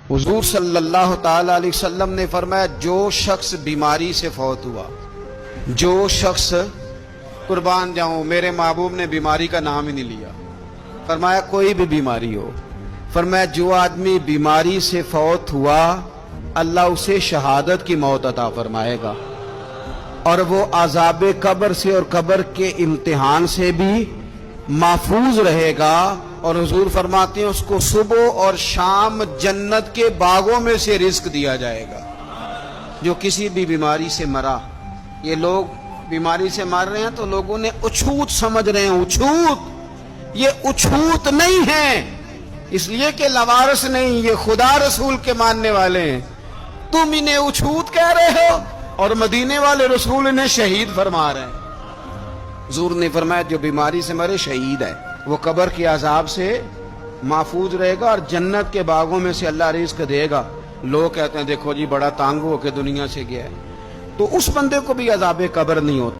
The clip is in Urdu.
حضور صلی اللہ تعالی علیہ وسلم نے فرمایا جو شخص بیماری سے فوت ہوا، جو شخص، قربان جاؤں میرے محبوب نے بیماری کا نام ہی نہیں لیا، فرمایا کوئی بھی بیماری ہو، فرمایا جو آدمی بیماری سے فوت ہوا اللہ اسے شہادت کی موت عطا فرمائے گا، اور وہ عذاب قبر سے اور قبر کے امتحان سے بھی محفوظ رہے گا، اور حضور فرماتے ہیں اس کو صبح اور شام جنت کے باغوں میں سے رزق دیا جائے گا۔ جو کسی بھی بیماری سے مرا، یہ لوگ بیماری سے مر رہے ہیں تو لوگوں نے اچھوت سمجھ رہے ہیں، اچھوت، یہ اچھوت نہیں ہے، اس لیے کہ لوارث نہیں، یہ خدا رسول کے ماننے والے ہیں، تم انہیں اچھوت کہہ رہے ہو اور مدینے والے رسول انہیں شہید فرما رہے ہیں۔ حضور نے فرمایا جو بیماری سے مرے شہید ہے، وہ قبر کے عذاب سے محفوظ رہے گا اور جنت کے باغوں میں سے اللہ رزق دے گا۔ لوگ کہتے ہیں دیکھو جی بڑا تانگ ہو کے دنیا سے گیا ہے، تو اس بندے کو بھی عذاب قبر نہیں ہوتا۔